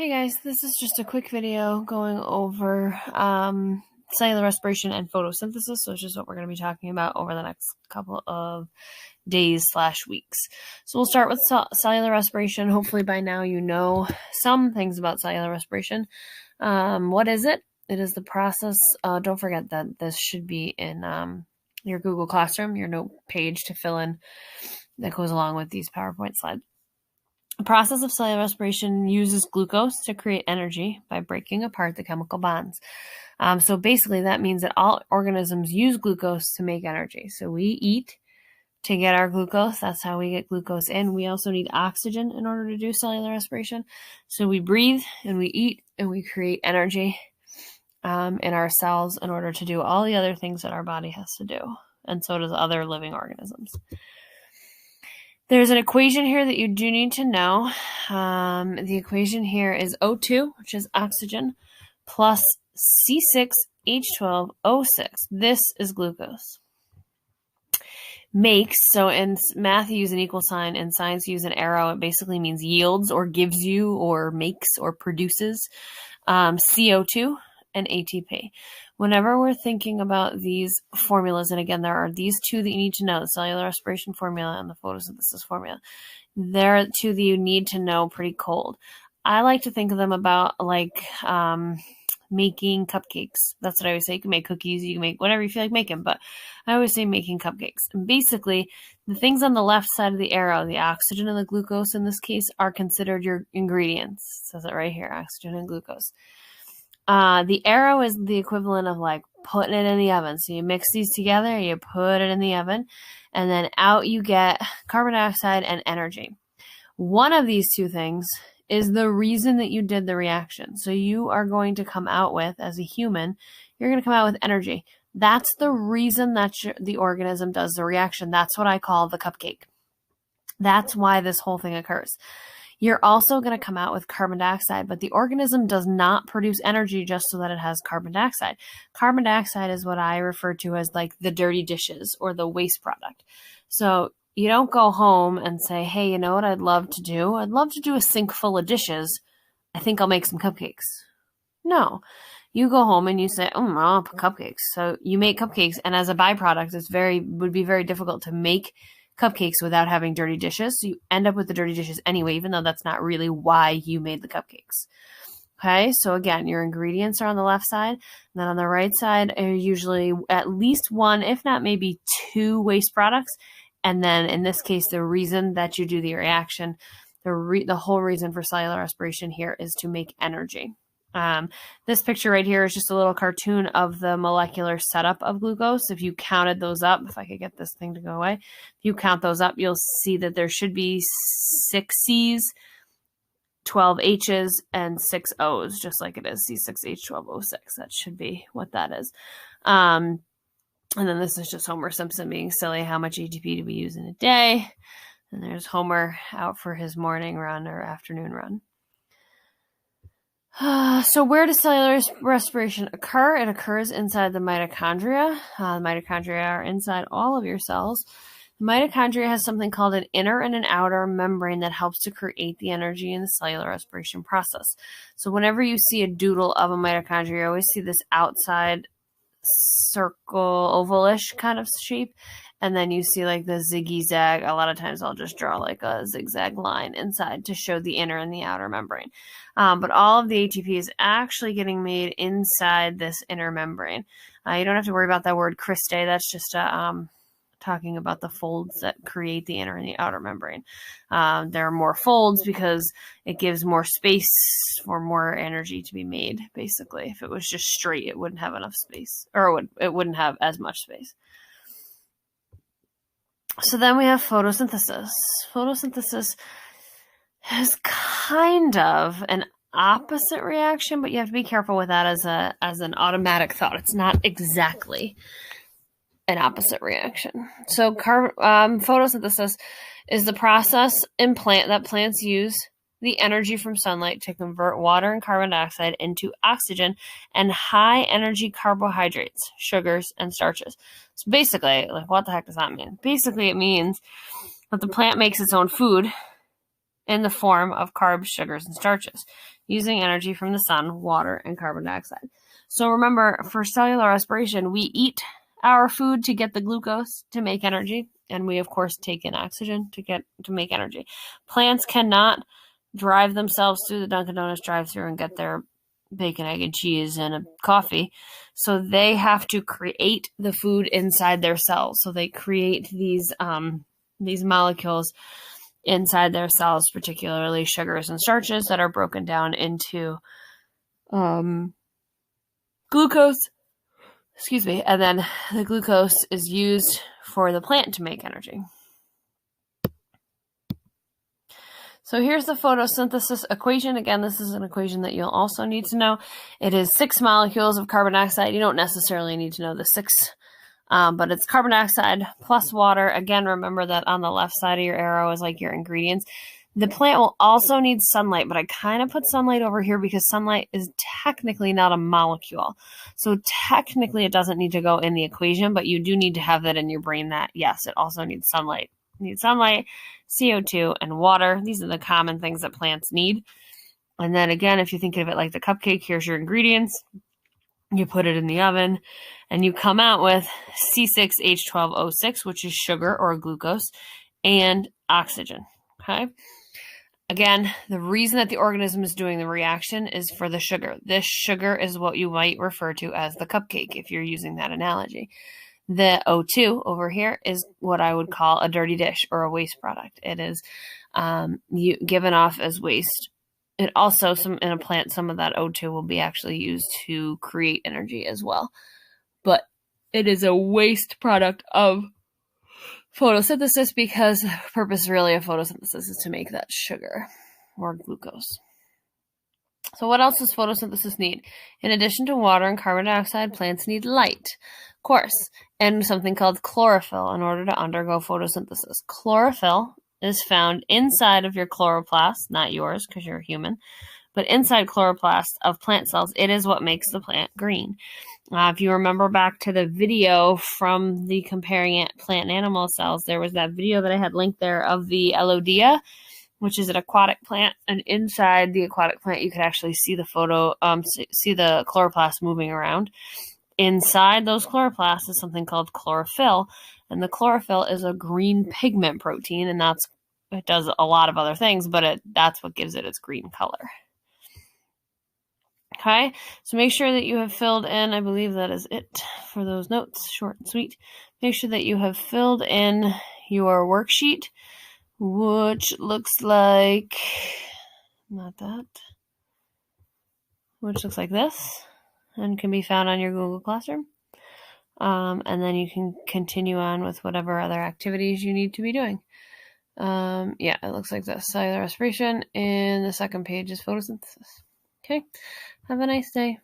Hey guys, this is just a quick video going over cellular respiration and photosynthesis, which is what we're going to be talking about over the next couple of days/weeks. So we'll start with cellular respiration. Hopefully by now you know some things about cellular respiration. What is it? It is the process. Don't forget that this should be in your Google Classroom, your note page to fill in that goes along with these PowerPoint slides. The process of cellular respiration uses glucose to create energy by breaking apart the chemical bonds. So basically that means that all organisms use glucose to make energy. So we eat to get our glucose. That's how we get glucose in. We also need oxygen in order to do cellular respiration. So we breathe and we eat and we create energy in our cells in order to do all the other things that our body has to do. And so does other living organisms. There's an equation here that you do need to know. The equation here is O2, which is oxygen, plus C6H12O6. This is glucose. Makes, so in math you use an equal sign, in science you use an arrow. It basically means yields or gives you or makes or produces CO2 and ATP. Whenever we're thinking about these formulas, and again, there are these two that you need to know, the cellular respiration formula and the photosynthesis formula. They're two that you need to know pretty cold. I like to think of them about like making cupcakes. That's what I always say. You can make cookies, you can make whatever you feel like making, but I always say making cupcakes. And basically, the things on the left side of the arrow, the oxygen and the glucose in this case, are considered your ingredients. It says it right here, oxygen and glucose. The arrow is the equivalent of like putting it in the oven. So you mix these together, you put it in the oven, and then out you get carbon dioxide and energy. One of these two things is the reason that you did the reaction. So you are going to come out with, as a human, you're going to come out with energy. That's the reason that the organism does the reaction. That's what I call the cupcake. That's why this whole thing occurs. You're also going to come out with carbon dioxide, but the organism does not produce energy just so that it has carbon dioxide. Carbon dioxide is what I refer to as like the dirty dishes or the waste product. So you don't go home and say, hey, you know what I'd love to do? I'd love to do a sink full of dishes. I think I'll make some cupcakes. No. You go home and you say, oh, I'll put cupcakes. So you make cupcakes, and as a byproduct, would be very difficult to make cupcakes without having dirty dishes. So you end up with the dirty dishes anyway, even though that's not really why you made the cupcakes. Okay, so again, your ingredients are on the left side, and then on the right side are usually at least one, if not maybe two waste products. And then in this case, the reason that you do the reaction, the whole reason for cellular respiration here is to make energy. This picture right here is just a little cartoon of the molecular setup of glucose. If you counted those up, if I could get this thing to go away, if you count those up, you'll see that there should be 6 C's, 12 H's, and 6 O's, just like it is C6H12O6. That should be what that is. And then this is just Homer Simpson being silly. How much ATP do we use in a day? And there's Homer out for his morning run or afternoon run. So where does cellular respiration occur? It occurs inside the mitochondria. The mitochondria are inside all of your cells. The mitochondria has something called an inner and an outer membrane that helps to create the energy in the cellular respiration process. So whenever you see a doodle of a mitochondria, you always see this outside circle, ovalish kind of shape. And then you see like the ziggy-zag. A lot of times I'll just draw like a zigzag line inside to show the inner and the outer membrane. But all of the ATP is actually getting made inside this inner membrane. You don't have to worry about that word cristae. That's just talking about the folds that create the inner and the outer membrane. There are more folds because it gives more space for more energy to be made, basically. If it was just straight, it wouldn't have enough space, or it wouldn't have as much space. So then we have photosynthesis. Photosynthesis is kind of an opposite reaction, but you have to be careful with that as an automatic thought. It's not exactly an opposite reaction. So photosynthesis is the process that plants use the energy from sunlight to convert water and carbon dioxide into oxygen and high energy carbohydrates, sugars, and starches. So basically, like, what the heck does that mean? Basically, it means that the plant makes its own food in the form of carbs, sugars, and starches, using energy from the sun, water, and carbon dioxide. So remember, for cellular respiration, we eat our food to get the glucose to make energy, and we, of course, take in oxygen to make energy. Plants cannot drive themselves through the Dunkin' Donuts drive-thru and get their bacon, egg, and cheese and a coffee. So they have to create the food inside their cells. So they create these molecules inside their cells, particularly sugars and starches that are broken down into glucose. Excuse me. And then the glucose is used for the plant to make energy. So here's the photosynthesis equation. Again, this is an equation that you'll also need to know. It is 6 molecules of carbon dioxide. You don't necessarily need to know the 6, but it's carbon dioxide plus water. Again, remember that on the left side of your arrow is like your ingredients. The plant will also need sunlight, but I kind of put sunlight over here because sunlight is technically not a molecule. So technically it doesn't need to go in the equation, but you do need to have that in your brain that, yes, it also needs sunlight. It needs sunlight, CO2, and water. These are the common things that plants need. And then again, if you think of it like the cupcake, here's your ingredients. You put it in the oven, and you come out with C6H12O6, which is sugar or glucose, and oxygen. Okay? Again, the reason that the organism is doing the reaction is for the sugar. This sugar is what you might refer to as the cupcake, if you're using that analogy. The O2 over here is what I would call a dirty dish or a waste product. It is given off as waste. It also, in a plant, some of that O2 will be actually used to create energy as well. But it is a waste product of photosynthesis because the purpose really of photosynthesis is to make that sugar or glucose. So what else does photosynthesis need? In addition to water and carbon dioxide, plants need light, of course, and something called chlorophyll in order to undergo photosynthesis. Chlorophyll is found inside of your chloroplast, not yours because you're a human, but inside chloroplast of plant cells. It is what makes the plant green. If you remember back to the video from the comparing plant and animal cells, there was that video that I had linked there of the Elodea, which is an aquatic plant, and inside the aquatic plant you could actually see the see the chloroplast moving around. Inside those chloroplasts is something called chlorophyll, and the chlorophyll is a green pigment protein, and it does a lot of other things, but that's what gives it its green color. Okay, so make sure that you have filled in, I believe that is it for those notes, short and sweet. Make sure that you have filled in your worksheet, which looks like, not that, which looks like this, and can be found on your Google Classroom. And then you can continue on with whatever other activities you need to be doing. Yeah, it looks like this, cellular respiration, and the second page is photosynthesis. Okay, have a nice day.